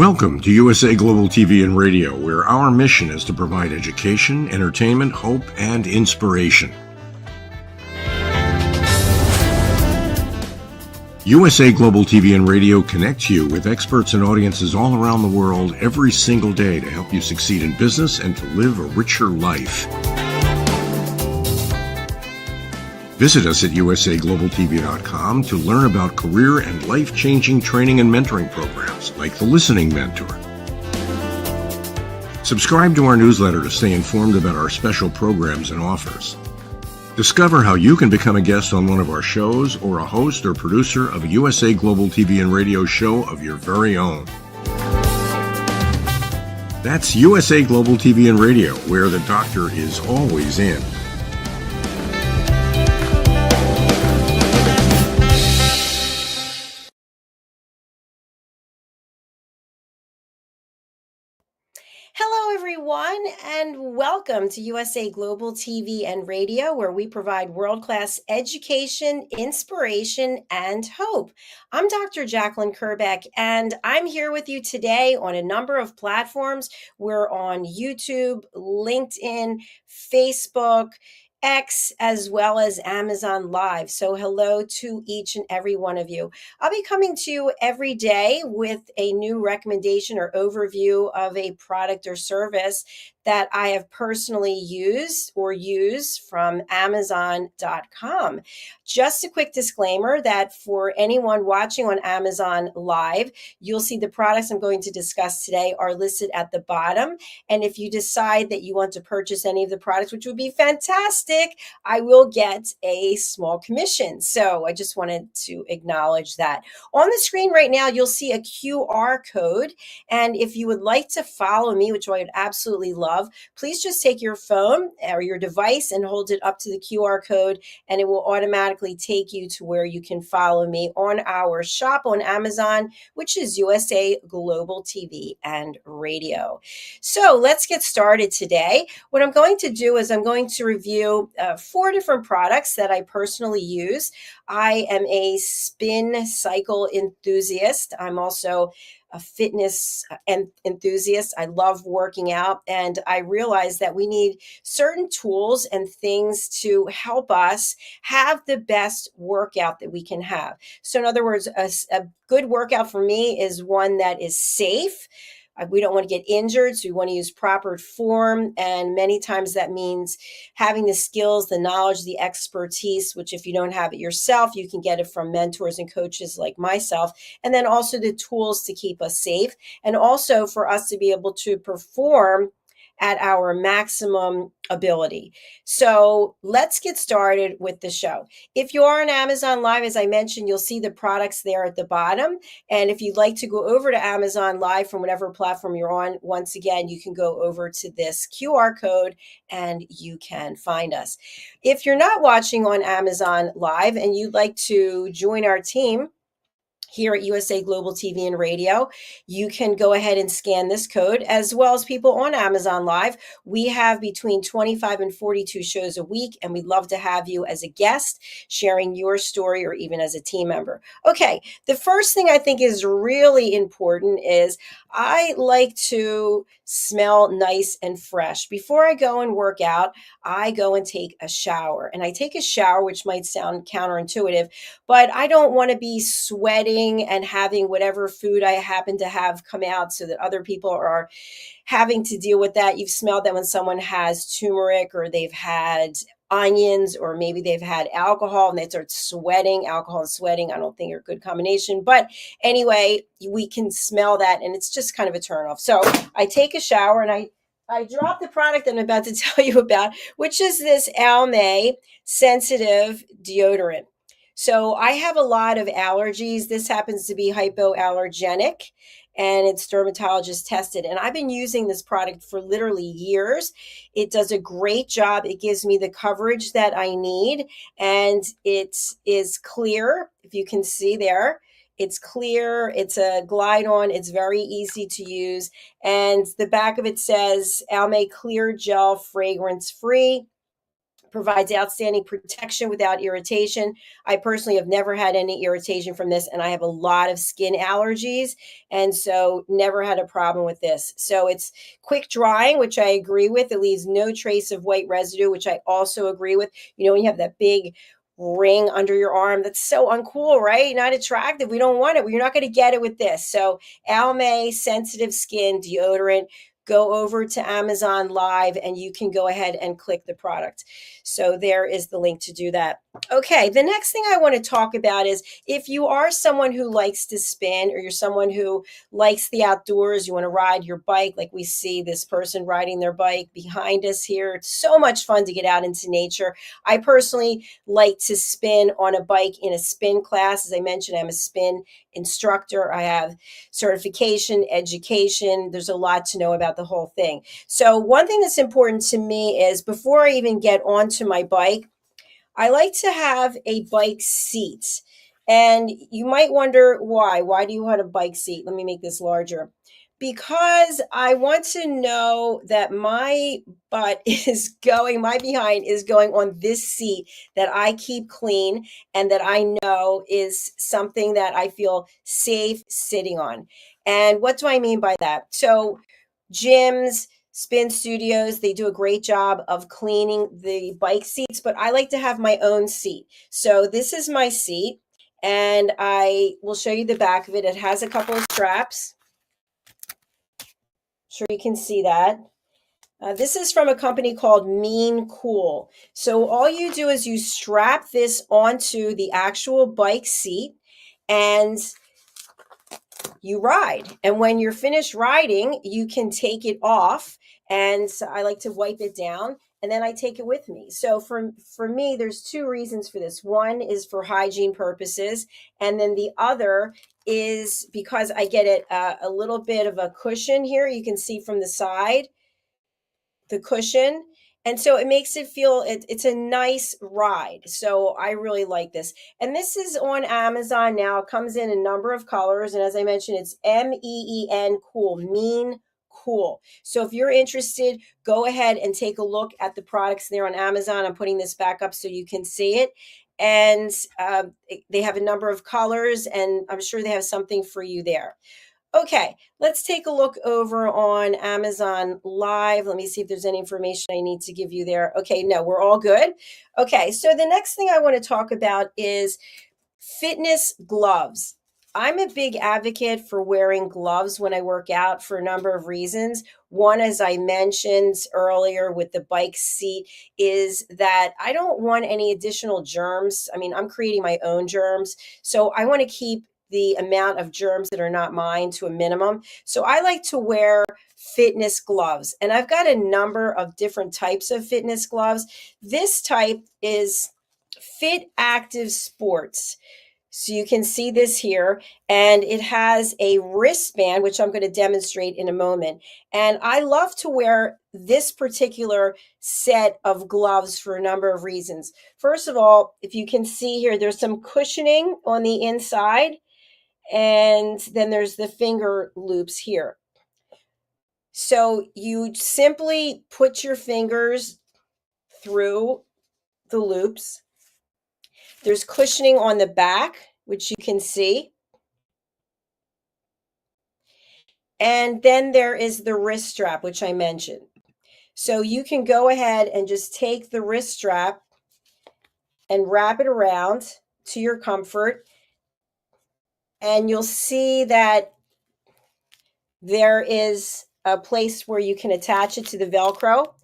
Welcome to USA Global TV and Radio, where our mission is to provide education, entertainment, hope, and inspiration. USA Global TV and Radio connects you with experts and audiences all around the world every single day to help you succeed in business and to live a richer life. Visit us at usaglobaltv.com to learn about career and life-changing training and mentoring programs like the Listening Mentor. Subscribe to our newsletter to stay informed about our special programs and offers. Discover how you can become a guest on one of our shows or a host or producer of a USA Global TV and Radio show of your very own. That's USA Global TV and Radio, where the doctor is always in. Hello, everyone, and welcome to USA Global TV and Radio, where we provide world-class education, inspiration, and hope. I'm Dr. Jacalyn Kerbeck, and I'm here with you today on a number of platforms. We're on YouTube, LinkedIn, Facebook, X, as well as Amazon Live. So hello to each and every one of you. I'll be coming to you every day with a new recommendation or overview of a product or service that I have personally used or use from Amazon.com. Just a quick disclaimer that for anyone watching on Amazon Live, you'll see the products I'm going to discuss today are listed at the bottom. And if you decide that you want to purchase any of the products, which would be fantastic, I will get a small commission. So I just wanted to acknowledge that. On the screen right now, you'll see a QR code. And if you would like to follow me, which I would absolutely love, please just take your phone or your device and hold it up to the QR code, and it will automatically take you to where you can follow me on our shop on Amazon, which is USA Global TV and Radio. So let's get started today. What I'm going to do is I'm going to review 4 different products that I personally use. I am a spin cycle enthusiast. I'm also a fitness enthusiast. I love working out, and I realize that we need certain tools and things to help us have the best workout that we can have. So in other words, a good workout for me is one that is safe. We don't want to get injured, so we want to use proper form. And many times that means having the skills, the knowledge, the expertise, which if you don't have it yourself, you can get it from mentors and coaches like myself. And then also the tools to keep us safe, and also for us to be able to perform at our maximum ability. So let's get started with the show. If you are on Amazon Live, as I mentioned, you'll see the products there at the bottom. And if you'd like to go over to Amazon Live from whatever platform you're on, once again, you can go over to this QR code and you can find us. If you're not watching on Amazon Live and you'd like to join our team here at USA Global TV and Radio, you can go ahead and scan this code, as well as people on Amazon Live. We have between 25 and 42 shows a week, and we'd love to have you as a guest sharing your story or even as a team member. Okay, the first thing I think is really important is I like to smell nice and fresh. Before I go and work out, I go and take a shower. And I take a shower, which might sound counterintuitive, but I don't want to be sweating and having whatever food I happen to have come out so that other people are having to deal with that. You've smelled that when someone has turmeric or they've had onions, or maybe they've had alcohol and they start sweating. Alcohol and sweating, I don't think are a good combination. But anyway, we can smell that and it's just kind of a turnoff. So I take a shower and I drop the product that I'm about to tell you about, which is this Almay sensitive deodorant. So I have a lot of allergies. This happens to be hypoallergenic, and it's dermatologist tested. And I've been using this product for literally years. It does a great job. It gives me the coverage that I need, and it is clear, if you can see there. It's clear. It's a glide on. It's very easy to use. And the back of it says Almay Clear Gel Fragrance Free. provides outstanding protection without irritation. I personally have never had any irritation from this, and I have a lot of skin allergies, and so never had a problem with this. So it's quick drying, which I agree with. It leaves no trace of white residue, which I also agree with. You know, when you have that big ring under your arm, that's so uncool, right? Not attractive. We don't want it. You're not going to get it with this. So Almay sensitive skin deodorant, go over to Amazon Live and you can go ahead and click the product. So there is the link to do that. Okay, the next thing I want to talk about is if you are someone who likes to spin, or you're someone who likes the outdoors, you want to ride your bike, like we see this person riding their bike behind us here. It's so much fun to get out into nature. I personally like to spin on a bike in a spin class. As I mentioned, I'm a spin instructor. I have certification, education. There's a lot to know about the whole thing. So one thing that's important to me is before I even get onto my bike, I like to have a bike seat. And you might wonder why. Why do you want a bike seat? Let me make this larger. Because I want to know that my butt is going, my behind is going on this seat that I keep clean and that I know is something that I feel safe sitting on. And what do I mean by that? So, gyms, spin studios, they do a great job of cleaning the bike seats, but I like to have my own seat. So this is my seat, and I will show you the back of it. It has a couple of straps. Sure you can see that. This is from a company called Mean Cool. So all you do is you strap this onto the actual bike seat and you ride. And when you're finished riding, you can take it off. And so I like to wipe it down and then I take it with me. So for me, there's two reasons for this. One is for hygiene purposes. And then the other is because I get it a little bit of a cushion here. You can see from the side, the cushion. And so it makes it feel, it's a nice ride. So I really like this. And this is on Amazon now. It comes in a number of colors. And as I mentioned, it's MEEN Cool, Mean Cool. So if you're interested, go ahead and take a look at the products there on Amazon. I'm putting this back up so you can see it. And they have a number of colors, and I'm sure they have something for you there. Okay, let's take a look over on Amazon Live. Let me see if there's any information I need to give you there. Okay, no, we're all good. Okay, so the next thing I want to talk about is fitness gloves. I'm a big advocate for wearing gloves when I work out for a number of reasons. One, as I mentioned earlier with the bike seat, is that I don't want any additional germs. I mean, I'm creating my own germs. So I want to keep the amount of germs that are not mine to a minimum. So I like to wear fitness gloves. And I've got a number of different types of fitness gloves. This type is Fit Active Sports. So you can see this here, and it has a wristband, which I'm going to demonstrate in a moment. And I love to wear this particular set of gloves for a number of reasons. First of all, if you can see here, there's some cushioning on the inside, and then there's the finger loops here. So you simply put your fingers through the loops. There's cushioning on the back, which you can see. And then there is the wrist strap, which I mentioned. So you can go ahead and just take the wrist strap and wrap it around to your comfort. And you'll see that there is a place where you can attach it to the Velcro.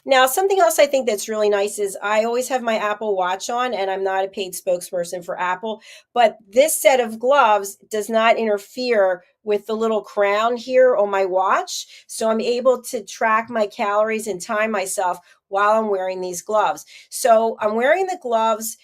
Now, something else I think that's really nice is I always have my Apple Watch on, and I'm not a paid spokesperson for Apple, but this set of gloves does not interfere with the little crown here on my watch. So I'm able to track my calories and time myself while I'm wearing these gloves. So I'm wearing the gloves,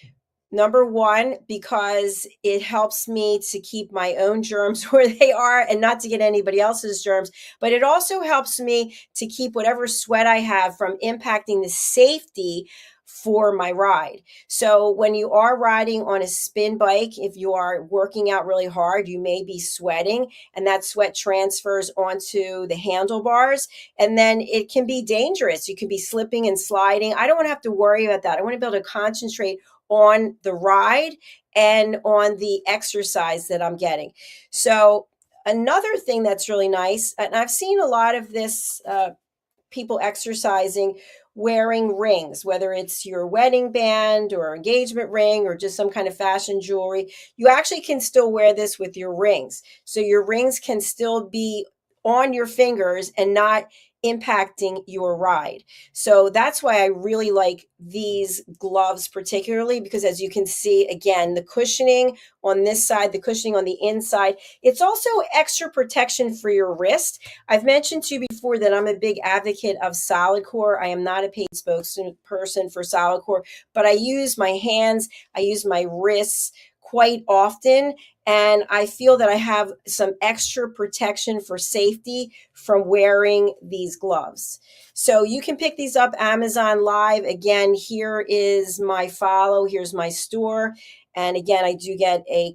number one, because it helps me to keep my own germs where they are and not to get anybody else's germs. But it also helps me to keep whatever sweat I have from impacting the safety for my ride. So when you are riding on a spin bike, if you are working out really hard, you may be sweating, and that sweat transfers onto the handlebars, and then it can be dangerous. You can be slipping and sliding. I don't want to have to worry about that. I want to be able to concentrate on the ride and on the exercise that I'm getting. So another thing that's really nice, and I've seen a lot of this, people exercising wearing rings, whether it's your wedding band or engagement ring or just some kind of fashion jewelry. You actually can still wear this with your rings. So your rings can still be on your fingers and not impacting your ride. So that's why I really like these gloves, particularly because, as you can see, again, the cushioning on this side, the cushioning on the inside, it's also extra protection for your wrist. I've mentioned to you before that I'm a big advocate of solid core. I am not a paid spokesperson for solid core, but I use my hands, I use my wrists quite often. And I feel that I have some extra protection for safety from wearing these gloves. So you can pick these up Amazon Live. Again, here is my follow, here's my store. And again, I do get a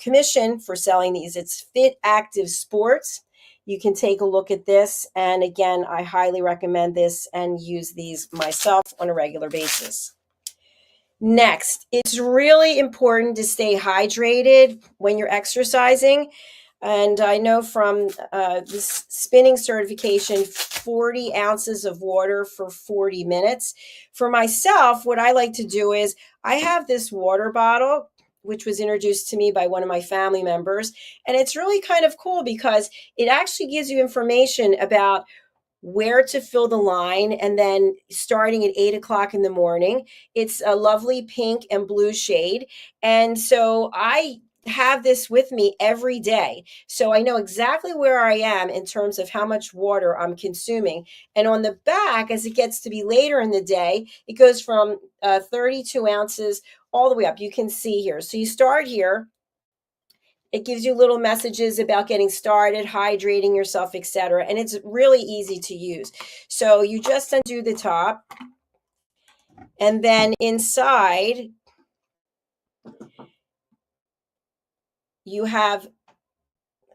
commission for selling these. It's Fit Active Sports. You can take a look at this. And again, I highly recommend this and use these myself on a regular basis. Next, it's really important to stay hydrated when you're exercising. And I know from this spinning certification, 40 ounces of water for 40 minutes. For myself, what I like to do is I have this water bottle, which was introduced to me by one of my family members. And it's really kind of cool because it actually gives you information about where to fill the line, and then starting at 8 o'clock in the morning. It's a lovely pink and blue shade. And so I have this with me every day. So I know exactly where I am in terms of how much water I'm consuming. And on the back, as it gets to be later in the day, it goes from 32 ounces all the way up. You can see here. So you start here. It gives you little messages about getting started, hydrating yourself, etc. And it's really easy to use. So you just undo the top, and then inside you have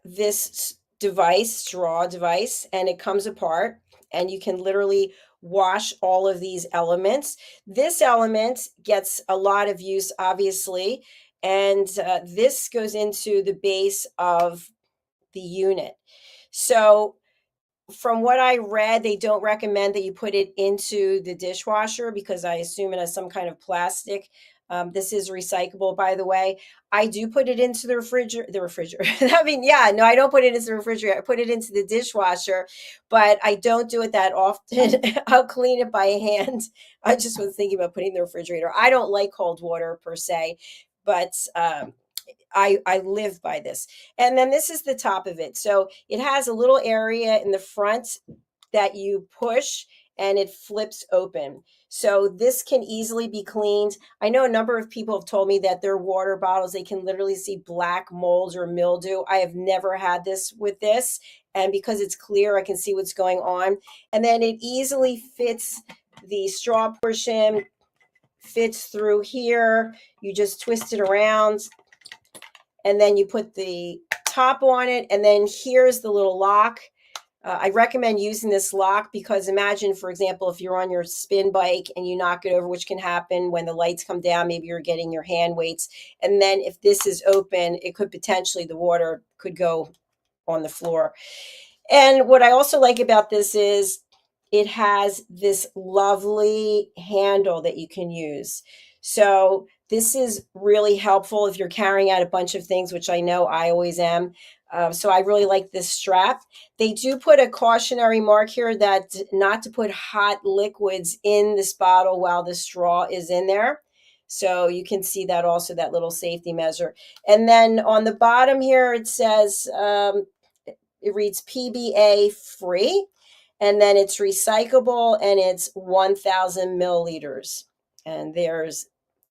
this device, straw device, and it comes apart, and you can literally wash all of these elements. This element gets a lot of use, obviously, and this goes into the base of the unit. So from what I read, they don't recommend that you put it into the dishwasher because I assume it has some kind of plastic. This is recyclable, by the way. I do put it into the refrigerator. The refrigerator. I mean, yeah, no, I don't put it into the refrigerator. I put it into the dishwasher, but I don't do it that often. I'll clean it by hand. I just was thinking about putting it in the refrigerator. I don't like cold water per se, but I live by this. And then this is the top of it. So it has a little area in the front that you push and it flips open. So this can easily be cleaned. I know a number of people have told me that their water bottles, they can literally see black mold or mildew. I have never had this with this. And because it's clear, I can see what's going on. And then it easily fits the straw portion, fits through here. You just twist it around, and then you put the top on it, and then here's the little lock. I recommend using this lock because imagine, for example, if you're on your spin bike and you knock it over, which can happen when the lights come down, maybe you're getting your hand weights. And then if this is open, it could potentially, the water could go on the floor. And what I also like about this is it has this lovely handle that you can use. So this is really helpful if you're carrying out a bunch of things, which I know I always am. So I really like this strap. They do put a cautionary mark here that not to put hot liquids in this bottle while the straw is in there. So you can see that also, that little safety measure. And then on the bottom here, it says, it reads PBA free, and then it's recyclable, and it's 1,000 milliliters. And there's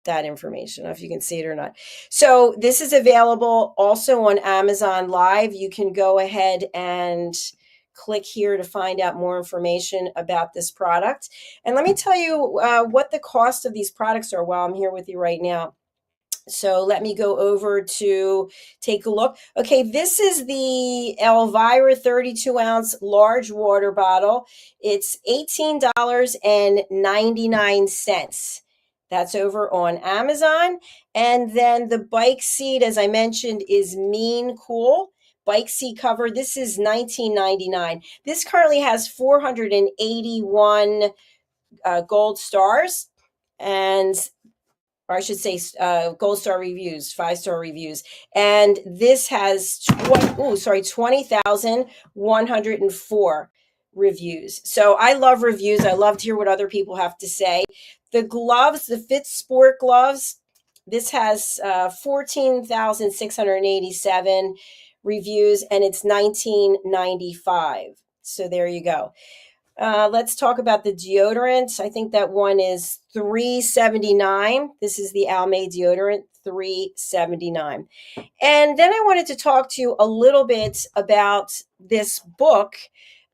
that information. I don't know if you can see it or not. So this is available also on Amazon Live. You can go ahead and click here to find out more information about this product. And let me tell you what the cost of these products are while I'm here with you right now. So let me go over to take a look. Okay, this is the Elvira 32 ounce large water bottle. It's $18.99. That's over on Amazon. And then the bike seat, as I mentioned, is Mean Cool. Bike seat cover. This is $19.99. This currently has 481 gold stars, and or I should say gold star reviews, 5-star reviews. And this has 20,104 reviews. So I love reviews. I love to hear what other people have to say. The gloves, the Fit Sport gloves, this has 14,687 reviews, and it's $19.95. So there you go. Let's talk about the deodorant. I think that one is $3.79. This is the Almay deodorant, $3.79. And then I wanted to talk to you a little bit about this book.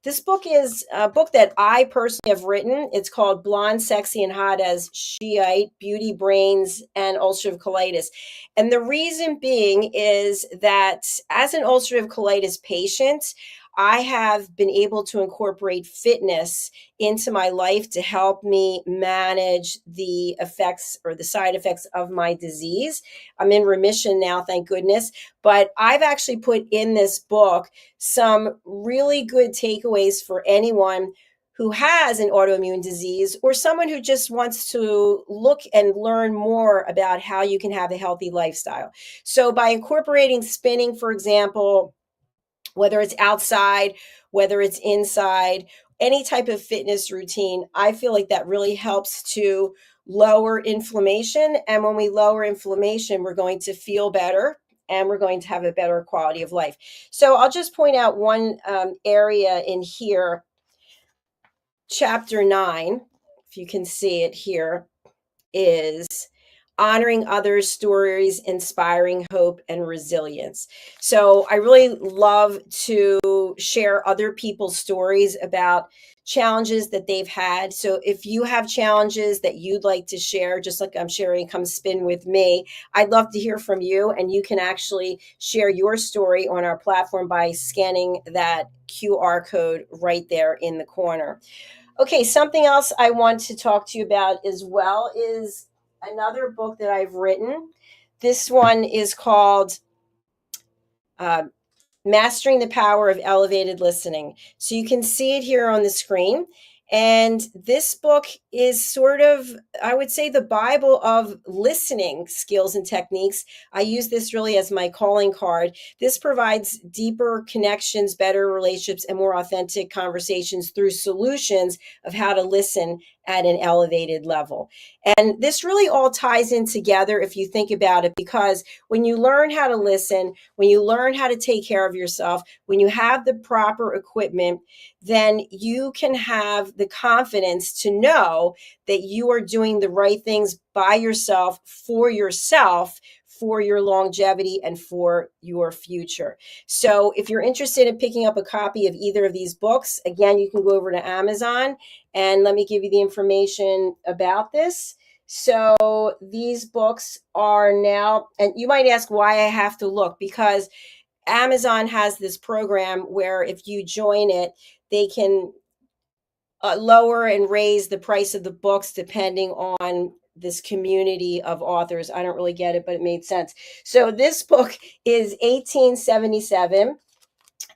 This book is a book that I personally have written. It's called Blonde, Sexy, and Hot as Shiite, Beauty, Brains, and Ulcerative Colitis. And the reason being is that as an ulcerative colitis patient, I have been able to incorporate fitness into my life to help me manage the effects or the side effects of my disease. I'm in remission now, thank goodness. But I've actually put in this book some really good takeaways for anyone who has an autoimmune disease or someone who just wants to look and learn more about how you can have a healthy lifestyle. So by incorporating spinning, for example, whether it's outside, whether it's inside, any type of fitness routine, I feel like that really helps to lower inflammation. And when we lower inflammation, we're going to feel better and we're going to have a better quality of life. So I'll just point out one area in here, chapter 9, if you can see it here, is honoring others' stories, inspiring hope and resilience. So I really love to share other people's stories about challenges that they've had. So if you have challenges that you'd like to share, just like I'm sharing, come spin with me, I'd love to hear from you. And you can actually share your story on our platform by scanning that QR code right there in the corner. Okay, something else I want to talk to you about as well is another book that I've written. This one is called Mastering the Power of Elevated Listening. So you can see it here on the screen. And this book is sort of, I would say, the Bible of listening skills and techniques. I use this really as my calling card. This provides deeper connections, better relationships, and more authentic conversations through solutions of how to listen at an elevated level. And this really all ties in together if you think about it, because when you learn how to listen, when you learn how to take care of yourself, when you have the proper equipment, then you can have the confidence to know that you are doing the right things by yourself, for your longevity and for your future. So if you're interested in picking up a copy of either of these books, again, you can go over to Amazon, and let me give you the information about this. So these books are now, and you might ask why I have to look, because Amazon has this program where if you join it, they can lower and raise the price of the books depending on this community of authors. I don't really get it, but it made sense. So this book is 1877,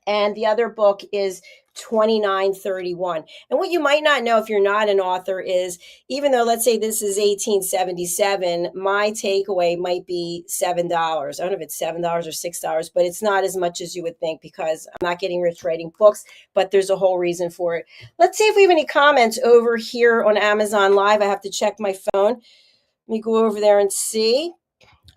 and the other book is 2931. And what you might not know if you're not an author is, even though let's say this is 1877, my takeaway might be $7. I don't know if it's $7 or $6, but it's not as much as you would think, because I'm not getting rich writing books, but there's a whole reason for it. Let's see if we have any comments over here on Amazon Live. I have to check my phone. Let me go over there and see.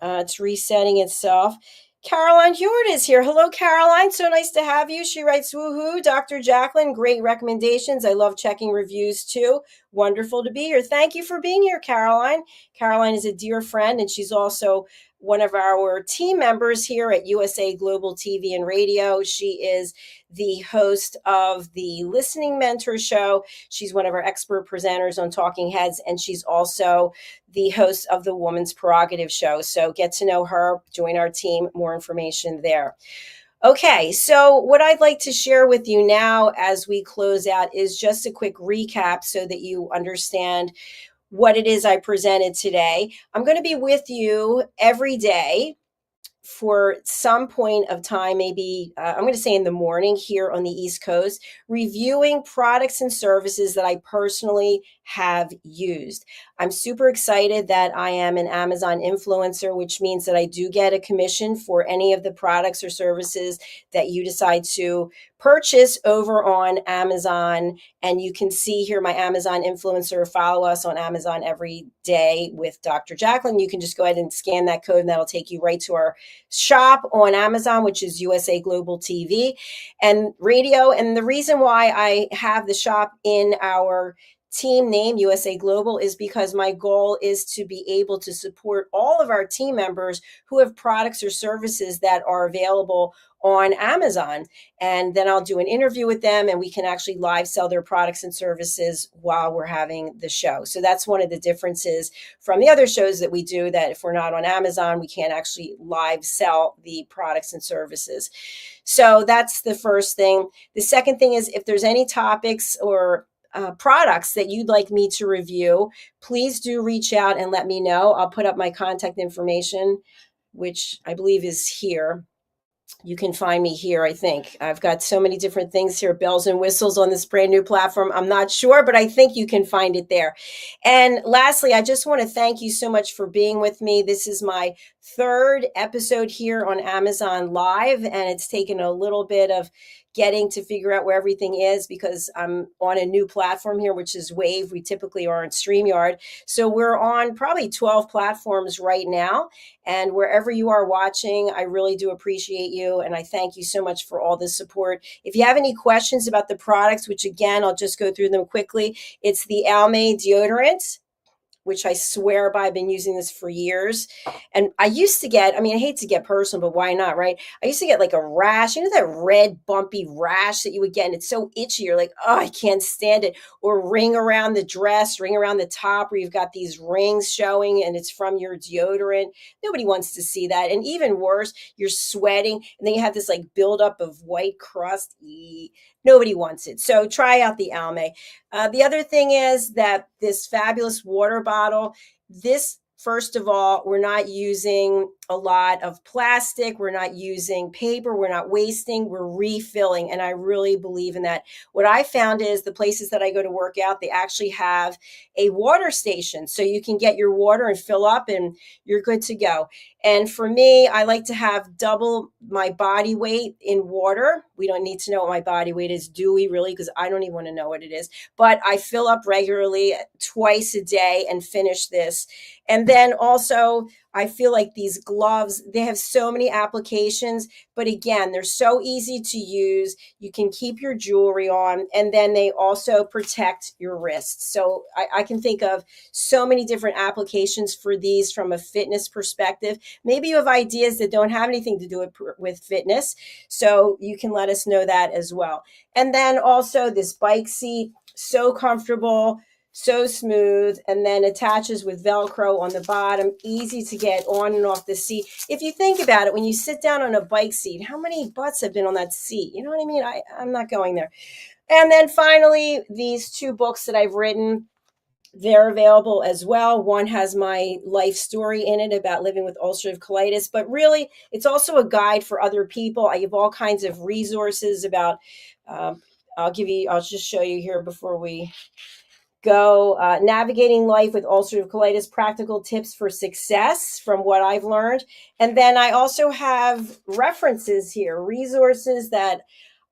It's resetting itself. Caroline Hewitt is here. Hello, Caroline. So nice to have you. She writes, woohoo, Dr. Jacalyn, great recommendations. I love checking reviews too. Wonderful to be here. Thank you for being here, Caroline. Caroline is a dear friend, and she's also one of our team members here at USA Global TV and Radio. She is the host of the Listening Mentor Show. She's one of our expert presenters on Talking Heads, and she's also the host of the Woman's Prerogative Show. So get to know her, join our team, more information there. Okay, so what I'd like to share with you now as we close out is just a quick recap so that you understand what it is I presented today. I'm going to be with you every day for some point of time, maybe I'm going to say in the morning here on the East Coast, reviewing products and services that I personally have used. I'm super excited that I am an Amazon influencer, which means that I do get a commission for any of the products or services that you decide to purchase over on Amazon. And you can see here my Amazon influencer, follow us on Amazon every day with Dr. Jacalyn. You can just go ahead and scan that code and that'll take you right to our shop on Amazon, which is USA Global TV and Radio. And the reason why I have the shop in our team name, USA Global, is because my goal is to be able to support all of our team members who have products or services that are available on Amazon. And then I'll do an interview with them and we can actually live sell their products and services while we're having the show. So that's one of the differences from the other shows that we do, that if we're not on Amazon, we can't actually live sell the products and services. So that's the first thing. The second thing is, if there's any topics or products that you'd like me to review, please do reach out and let me know. I'll put up my contact information, which I believe is here. You can find me here, I think. I've got so many different things here, bells and whistles on this brand new platform. I'm not sure, but I think you can find it there. And lastly, I just want to thank you so much for being with me. This is my third episode here on Amazon Live, and it's taken a little bit of getting to figure out where everything is because I'm on a new platform here, which is Wave. We typically are on StreamYard. So we're on probably 12 platforms right now. And wherever you are watching, I really do appreciate you. And I thank you so much for all the support. If you have any questions about the products, which again, I'll just go through them quickly. It's the Almay deodorant, which I swear by. I've been using this for years. And I used to get, I mean, I hate to get personal, but why not, right? I used to get like a rash, you know, that red bumpy rash that you would get, and it's so itchy. You're like, oh, I can't stand it. Or ring around the dress, ring around the top where you've got these rings showing and it's from your deodorant. Nobody wants to see that. And even worse, you're sweating and then you have this like buildup of white crust. Nobody wants it. So try out the Almay. The other thing is that this fabulous water bottle, this, first of all, we're not using a lot of plastic. We're not using paper. We're not wasting. We're refilling. And I really believe in that. What I found is the places that I go to work out, they actually have a water station. So you can get your water and fill up and you're good to go. And for me, I like to have double my body weight in water. We don't need to know what my body weight is, do we really? Because I don't even want to know what it is. But I fill up regularly twice a day and finish this. And then also, I feel like these gloves, they have so many applications, but again, they're so easy to use. You can keep your jewelry on, and then they also protect your wrists. So I can think of so many different applications for these from a fitness perspective. Maybe you have ideas that don't have anything to do with fitness, so you can let us know that as well. And then also this bike seat, so comfortable, so smooth, and then attaches with Velcro on the bottom, easy to get on and off the seat. If you think about it, when you sit down on a bike seat, how many butts have been on that seat? You know what I mean? I'm not going there. And then finally, these two books that I've written, they're available as well. One has my life story in it about living with ulcerative colitis, but really it's also a guide for other people. I give all kinds of resources about, I'll just show you here before we go. Navigating life with ulcerative colitis, practical tips for success from what I've learned. And then I also have references here, resources that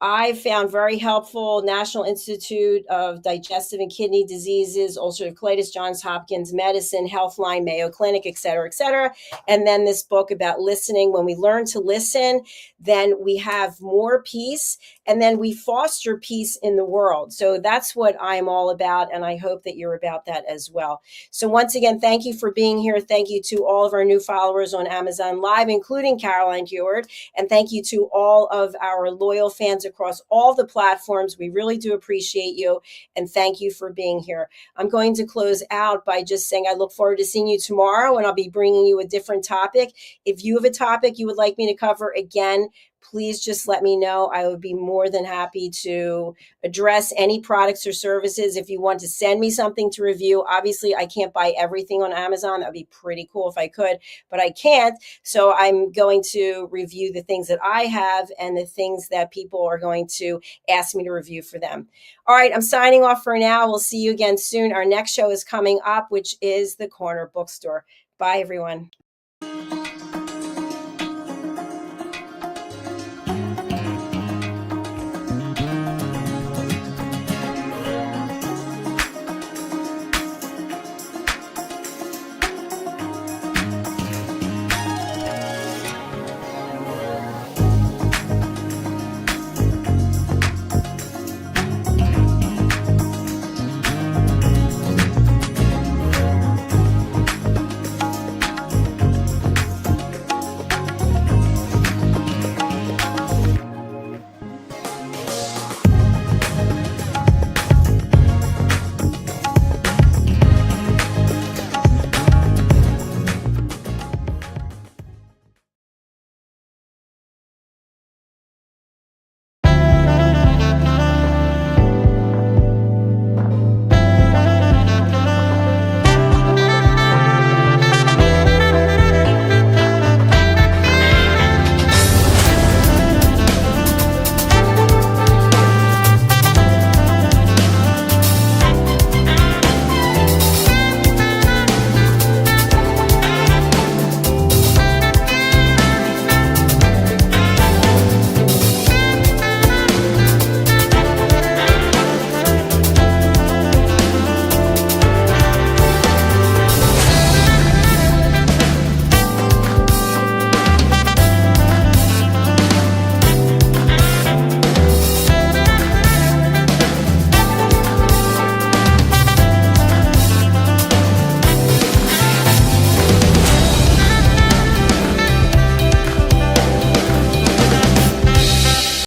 I found very helpful National Institute of Digestive and Kidney Diseases, ulcerative colitis, Johns Hopkins Medicine, Healthline, Mayo Clinic, et cetera, et cetera. And then this book about listening. When we learn to listen, then we have more peace, and then we foster peace in the world. So that's what I'm all about, and I hope that you're about that as well. So once again, thank you for being here. Thank you to all of our new followers on Amazon Live, including Caroline Heward. And thank you to all of our loyal fans across all the platforms. We really do appreciate you. And thank you for being here. I'm going to close out by just saying I look forward to seeing you tomorrow, and I'll be bringing you a different topic. If you have a topic you would like me to cover again, please just let me know. I would be more than happy to address any products or services. If you want to send me something to review, obviously I can't buy everything on Amazon. That would be pretty cool if I could, but I can't. So I'm going to review the things that I have and the things that people are going to ask me to review for them. All right, I'm signing off for now. We'll see you again soon. Our next show is coming up, which is the Corner Bookstore. Bye, everyone.